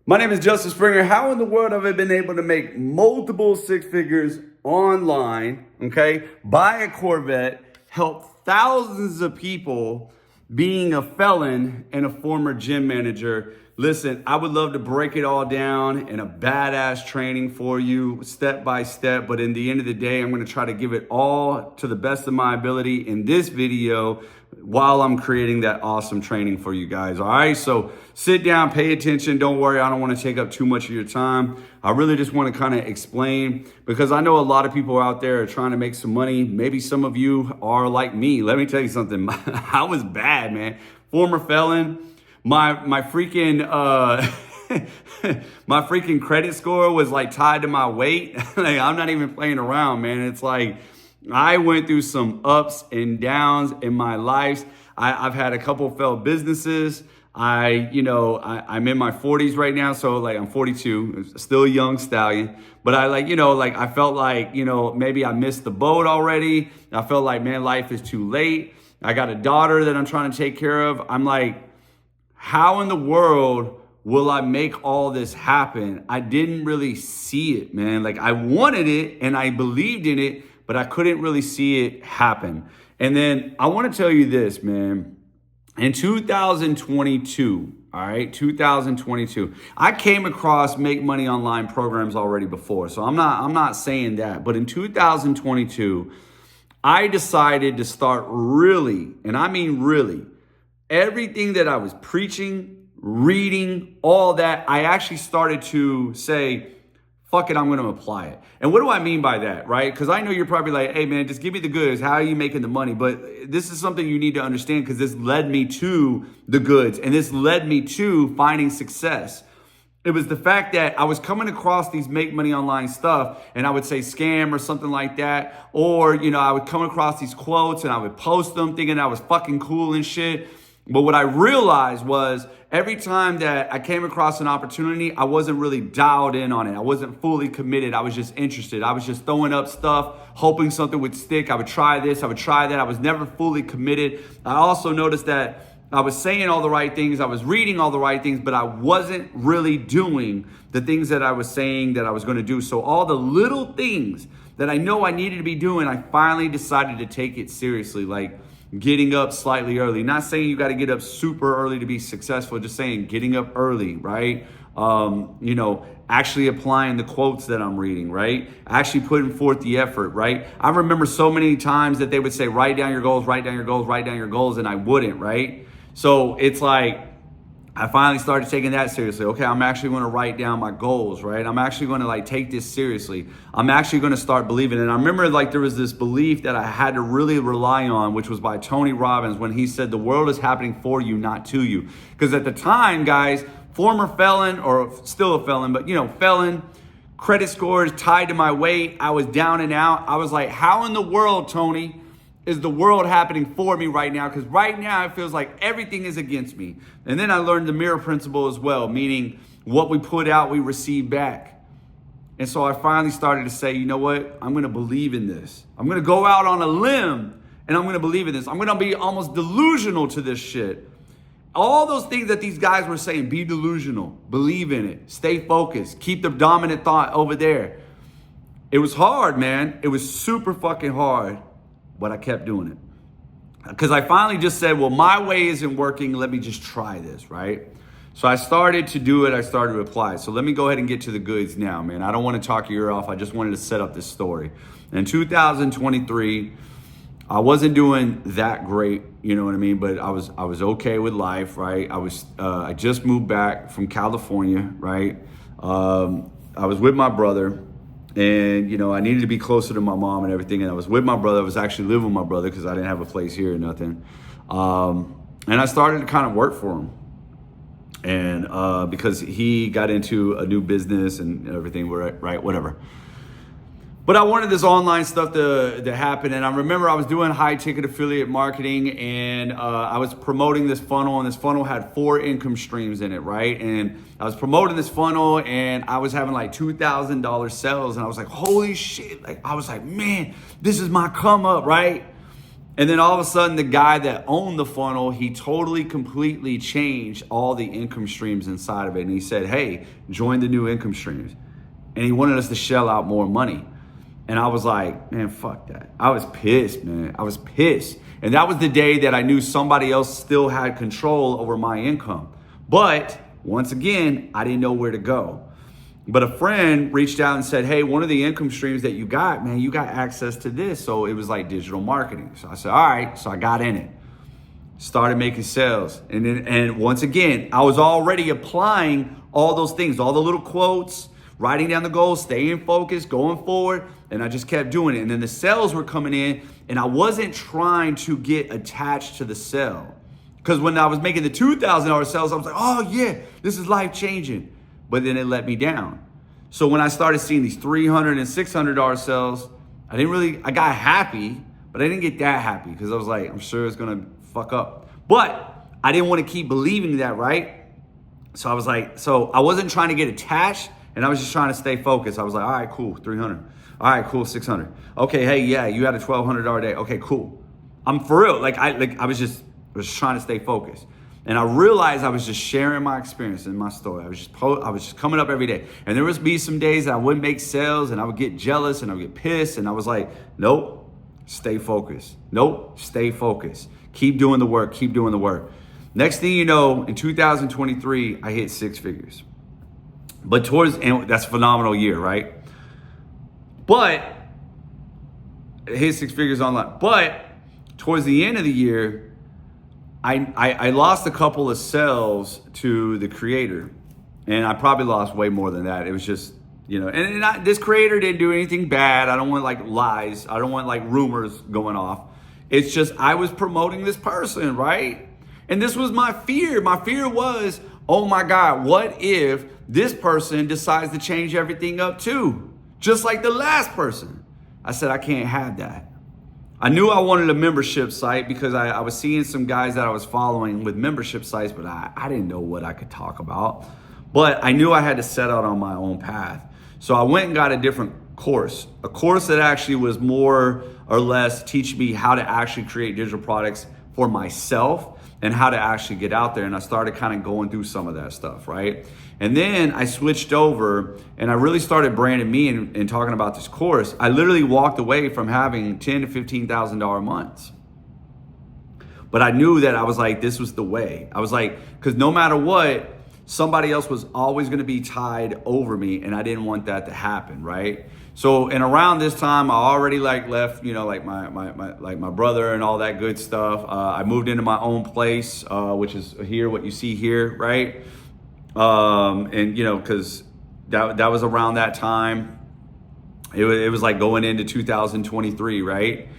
My name is Justin Springer. How in the world have I been able to make multiple six figures online, okay, buy a Corvette, help thousands of people being a felon and a former gym manager? Listen, I would love to break it all down in a badass training for you step by step, but in the end of the day, I'm going to try to give it all to the best of my ability in this video while I'm creating that awesome training for you guys. All right, so sit down, pay attention. Don't worry, I don't want to take up too much of your time. I really just want to kind of explain, because I know a lot of people out there are trying to make some money. Maybe some of you are like me. Let me tell you something. I was bad, man. Former felon. My freaking my freaking credit score was like tied to my weight. Like, I'm not even playing around, man. It's like I went through some ups and downs in my life. I've had a couple failed businesses. I'm in my 40s right now, so like I'm 42, still a young stallion. But I felt like, maybe I missed the boat already. I felt like, man, life is too late. I got a daughter that I'm trying to take care of. I'm like, how in the world will I make all this happen? I didn't really see it, man. Like, I wanted it and I believed in it, but I couldn't really see it happen. And then I want to tell you this, man. In 2022, all right, 2022, I came across Make Money Online programs already before. So I'm not saying that, but in 2022, I decided to start really, and I mean really, everything that I was preaching, reading, all that, I actually started to say, fuck it, I'm going to apply it. And what do I mean by that, right? Because I know you're probably like, hey, man, just give me the goods. How are you making the money? But this is something you need to understand, because this led me to the goods, and this led me to finding success. It was the fact that I was coming across these Make Money Online stuff, and I would say scam or something like that. Or, I would come across these quotes and I would post them thinking I was fucking cool and shit. But what I realized was every time that I came across an opportunity, I wasn't really dialed in on it. I wasn't fully committed. I was just interested. I was just throwing up stuff, hoping something would stick. I would try this, I would try that. I was never fully committed. I also noticed that I was saying all the right things. I was reading all the right things, but I wasn't really doing the things that I was saying that I was going to do. So all the little things that I know I needed to be doing, I finally decided to take it seriously. Like, getting up slightly early. Not saying you got to get up super early to be successful, just saying getting up early, right? Actually applying the quotes that I'm reading, right? Actually putting forth the effort, right? I remember so many times that they would say, write down your goals, write down your goals, write down your goals, and I wouldn't, right? So it's like, I finally started taking that seriously. Okay, I'm actually going to write down my goals, right? I'm actually going to take this seriously. I'm actually going to start believing. And I remember there was this belief that I had to really rely on, which was by Tony Robbins, when he said, the world is happening for you, not to you. Because at the time, guys, former felon, or still a felon, but felon, credit scores tied to my weight. I was down and out. I was like, how in the world, Tony, is the world happening for me right now? Because right now it feels like everything is against me. And then I learned the mirror principle as well, meaning what we put out, we receive back. And so I finally started to say, you know what? I'm going to believe in this. I'm going to go out on a limb and I'm going to believe in this. I'm going to be almost delusional to this shit. All those things that these guys were saying, be delusional, believe in it, stay focused, keep the dominant thought over there. It was hard, man. It was super fucking hard. But I kept doing it, because I finally just said, well, my way isn't working. Let me just try this, right? So I started to do it. I started to apply. So let me go ahead and get to the goods now, man. I don't want to talk your ear off. I just wanted to set up this story. In 2023, I wasn't doing that great, you know what I mean? But I was okay with life, right? I just moved back from California, right? I was with my brother. And, I needed to be closer to my mom and everything. And I was with my brother. I was actually living with my brother because I didn't have a place here or nothing. And I started to kind of work for him. And because he got into a new business and everything, right, whatever. But I wanted this online stuff to happen. And I remember I was doing high ticket affiliate marketing, and I was promoting this funnel, and this funnel had 4 income streams in it, right? And I was promoting this funnel, and I was having like $2,000 sales, and I was like, holy shit. I was like, man, this is my come up, right? And then all of a sudden, the guy that owned the funnel, he totally, completely changed all the income streams inside of it. And he said, hey, join the new income streams. And he wanted us to shell out more money. And I was like, man, fuck that. I was pissed, man. I was pissed. And that was the day that I knew somebody else still had control over my income. But once again, I didn't know where to go. But a friend reached out and said, hey, one of the income streams that you got, man, you got access to this. So it was like digital marketing. So I said, all right. So I got in it, started making sales. And once again, I was already applying all those things, all the little quotes, writing down the goals, staying focused, going forward. And I just kept doing it. And then the sales were coming in, and I wasn't trying to get attached to the sale. Because when I was making the $2,000 sales, I was like, oh yeah, this is life changing. But then it let me down. So when I started seeing these $300 and $600 sales, I got happy, but I didn't get that happy because I was like, I'm sure it's gonna fuck up. But I didn't want to keep believing that, right? So I was like, so I wasn't trying to get attached, and I was just trying to stay focused. I was like, all right, cool, 300. All right, cool, 600. Okay, hey, yeah, you had a $1,200 day. Okay, cool. I'm for real. I was just trying to stay focused. And I realized I was just sharing my experience and my story. I was just coming up every day. And there would be some days that I wouldn't make sales, and I would get jealous, and I would get pissed. And I was like, nope, stay focused. Nope, stay focused. Keep doing the work. Keep doing the work. Next thing you know, in 2023, I hit 6 figures. And that's a phenomenal year, right? But I hit 6 figures online. But towards the end of the year, I lost a couple of sales to the creator, and I probably lost way more than that. It was just, this creator didn't do anything bad. I don't want like lies. I don't want like rumors going off. It's just, I was promoting this person, right? And this was my fear. My fear was, oh my God, what if this person decides to change everything up too? Just like the last person. I said, I can't have that. I knew I wanted a membership site because I was seeing some guys that I was following with membership sites, but I didn't know what I could talk about. But I knew I had to set out on my own path. So I went and got a different course, a course that actually was more or less teach me how to actually create digital products for myself and how to actually get out there. And I started kind of going through some of that stuff, right? And then I switched over and I really started branding me and talking about this course. I literally walked away from having $10,000 to $15,000 months. But I knew that I was like, this was the way. I was like, because no matter what, somebody else was always going to be tied over me, and I didn't want that to happen, right? So, and around this time, I already left, my brother and all that good stuff. I moved into my own place, which is here, what you see here, right? Because that was around that time. It was like going into 2023, right? It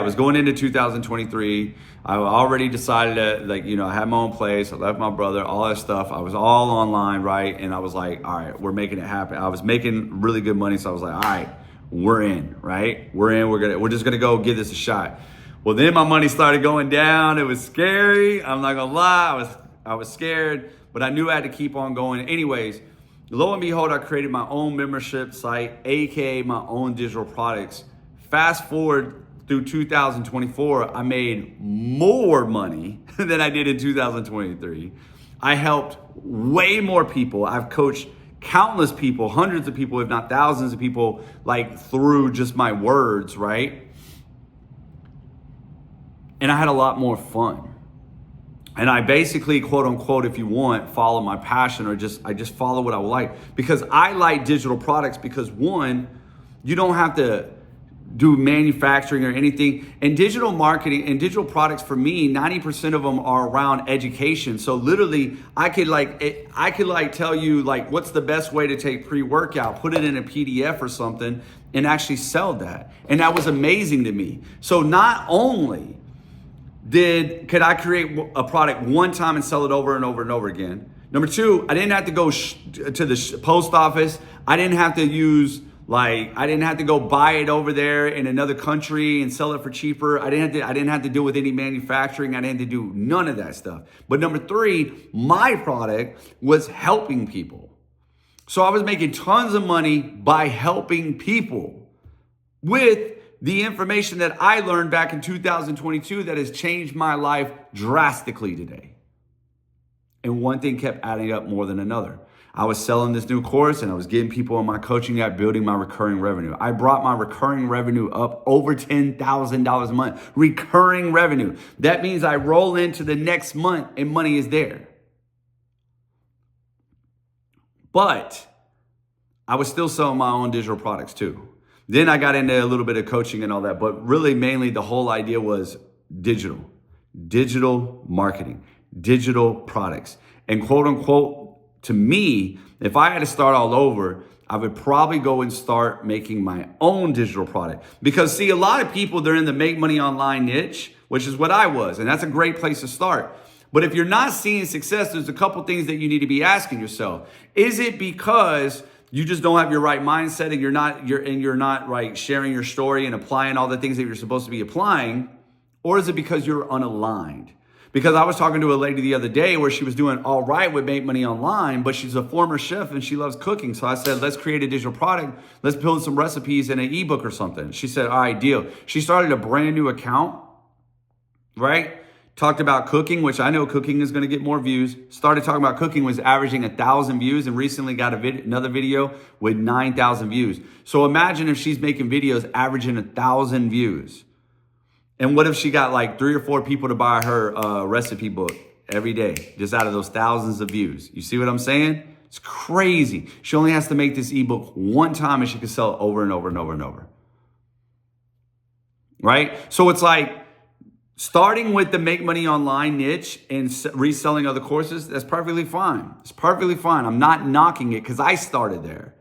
was going into 2023. I already decided that, I had my own place. I left my brother, all that stuff. I was all online, right? And I was like, all right, we're making it happen. I was making really good money. So I was like, all right, we're in, right? We're in, we're just gonna go give this a shot. Well, then my money started going down. It was scary. I'm not gonna lie, I was scared, but I knew I had to keep on going. Anyways, lo and behold, I created my own membership site, AKA my own digital products. Fast forward through 2024, I made more money than I did in 2023. I helped way more people. I've coached countless people, hundreds of people, if not thousands of people, through just my words, right? And I had a lot more fun. And I basically, quote unquote, if you want, follow my passion, or I just follow what I like. Because I like digital products because, one, you don't have to do manufacturing or anything. And digital marketing and digital products, for me, 90% of them are around education. So literally I could tell you what's the best way to take pre-workout, put it in a PDF or something, and actually sell that. And that was amazing to me. So not only could I create a product one time and sell it over and over and over again. Number two, I didn't have to go to the post office. I didn't have to go buy it over there in another country and sell it for cheaper. I didn't have to deal with any manufacturing. I didn't have to do none of that stuff. But number three, my product was helping people. So I was making tons of money by helping people with the information that I learned back in 2022 that has changed my life drastically today. And one thing kept adding up more than another. I was selling this new course and I was getting people on my coaching app, building my recurring revenue. I brought my recurring revenue up over $10,000 a month. Recurring revenue. That means I roll into the next month and money is there. But I was still selling my own digital products too. Then I got into a little bit of coaching and all that, but really mainly the whole idea was digital marketing, digital products. And quote unquote, to me, if I had to start all over, I would probably go and start making my own digital product. Because see, a lot of people, they're in the make money online niche, which is what I was. And that's a great place to start. But if you're not seeing success, there's a couple things that you need to be asking yourself. Is it because you just don't have your right mindset and you're not right sharing your story and applying all the things that you're supposed to be applying? Or is it because you're unaligned? Because I was talking to a lady the other day where she was doing all right with Make Money Online, but she's a former chef and she loves cooking. So I said, let's create a digital product. Let's build some recipes in an ebook or something. She said, all right, deal. She started a brand new account, right? Talked about cooking, which I know cooking is going to get more views. Started talking about cooking, was averaging 1,000 views and recently got another video with 9,000 views. So imagine if she's making videos averaging 1,000 views. And what if she got like 3 or 4 people to buy her recipe book every day, just out of those thousands of views? You see what I'm saying? It's crazy. She only has to make this ebook one time and she can sell it over and over and over and over. Right? So it's like starting with the Make Money Online niche and reselling other courses, that's perfectly fine. It's perfectly fine. I'm not knocking it because I started there.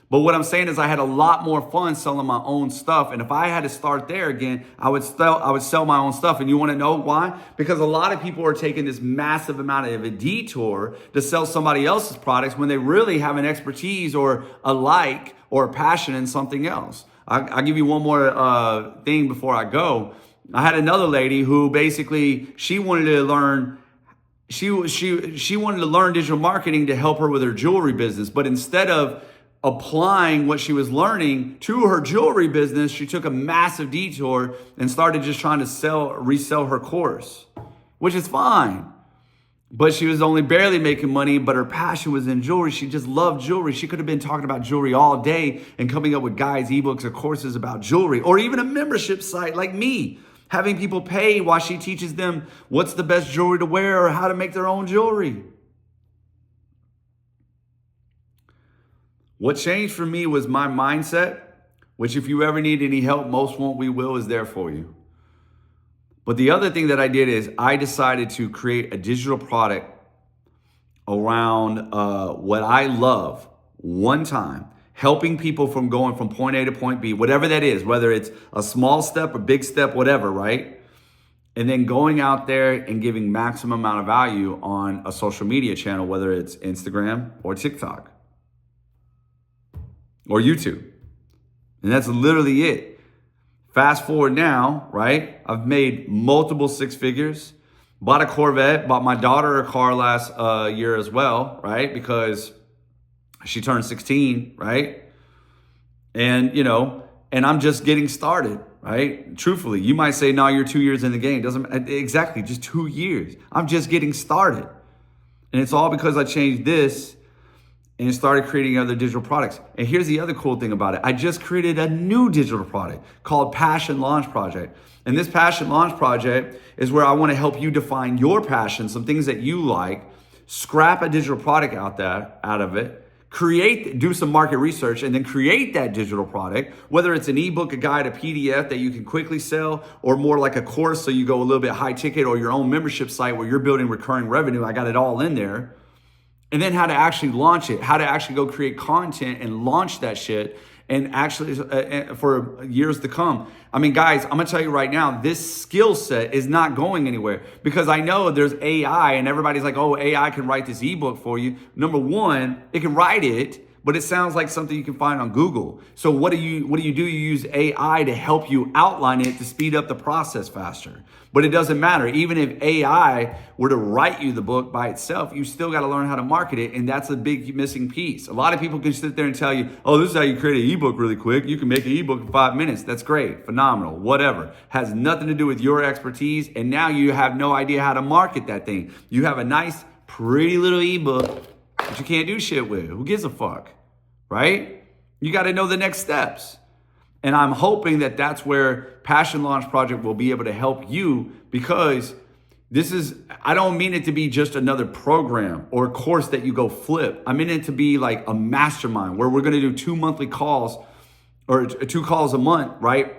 But what I'm saying is I had a lot more fun selling my own stuff. And if I had to start there again, I would sell my own stuff. And you want to know why? Because a lot of people are taking this massive amount of a detour to sell somebody else's products when they really have an expertise or a like or a passion in something else. I'll give you one more thing before I go. I had another lady who basically, she wanted to learn digital marketing to help her with her jewelry business. But instead of applying what she was learning to her jewelry business, she took a massive detour and started just trying to resell her course, which is fine. But she was only barely making money, but her passion was in jewelry. She just loved jewelry. She could have been talking about jewelry all day and coming up with guides, ebooks, or courses about jewelry, or even a membership site like me, having people pay while she teaches them what's the best jewelry to wear or how to make their own jewelry. What changed for me was my mindset, which if you ever need any help, Most Won't We Will is there for you. But the other thing that I did is I decided to create a digital product around what I love one time, helping people from going from point A to point B, whatever that is, whether it's a small step, a big step, whatever, right? And then going out there and giving maximum amount of value on a social media channel, whether it's Instagram or TikTok or YouTube. And that's literally it. Fast forward now, right? I've made multiple 6 figures, bought a Corvette, bought my daughter a car last year as well, right? Because she turned 16, right? And, and I'm just getting started, right? Truthfully, you might say, no, you're 2 years in the game. Doesn't exactly, just 2 years. I'm just getting started. And it's all because I changed this and started creating other digital products. And here's the other cool thing about it. I just created a new digital product called Passion Launch Project. And this Passion Launch Project is where I want to help you define your passion, some things that you like, scrap a digital product out of it, do some market research, and then create that digital product, whether it's an ebook, a guide, a PDF that you can quickly sell, or more like a course so you go a little bit high ticket, or your own membership site where you're building recurring revenue. I got it all in there. And then how to actually launch it, how to actually go create content and launch that shit and actually for years to come. I mean, guys, I'm gonna tell you right now, this skill set is not going anywhere because I know there's AI and everybody's like, oh, AI can write this ebook for you. Number one, it can write it, but it sounds like something you can find on Google. So what do you do? You use AI to help you outline it to speed up the process faster. But it doesn't matter. Even if AI were to write you the book by itself, you still got to learn how to market it. And that's a big missing piece. A lot of people can sit there and tell you, oh, this is how you create an ebook really quick. You can make an ebook in 5 minutes. That's great. Phenomenal. Whatever. Has nothing to do with your expertise. And now you have no idea how to market that thing. You have a nice, pretty little ebook that you can't do shit with. Who gives a fuck? Right? You got to know the next steps. And I'm hoping that that's where Passion Launch Project will be able to help you, because this is, I don't mean it to be just another program or a course that you go flip. I mean it to be like a mastermind where we're going to do 2 monthly calls or 2 calls a month, right?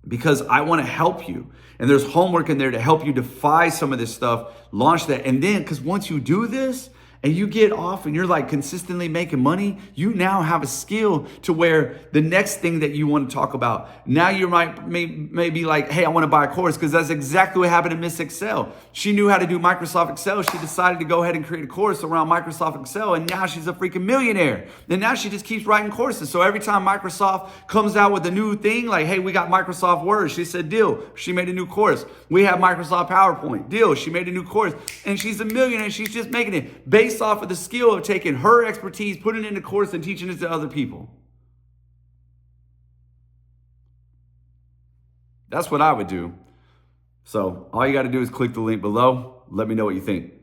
Because I want to help you. And there's homework in there to help you defy some of this stuff, launch that. And then, because once you do this, and you get off and you're like consistently making money, you now have a skill to where the next thing that you want to talk about, now you may be like, hey, I want to buy a course, because that's exactly what happened to Miss Excel. She knew how to do Microsoft Excel. She decided to go ahead and create a course around Microsoft Excel, and now she's a freaking millionaire. And now she just keeps writing courses. So every time Microsoft comes out with a new thing, like, hey, we got Microsoft Word, she said, deal. She made a new course. We have Microsoft PowerPoint, deal. She made a new course, and she's a millionaire. She's just making it based off of the skill of taking her expertise, putting it in a course, and teaching it to other people. That's what I would do. So all you got to do is click the link below. Let me know what you think.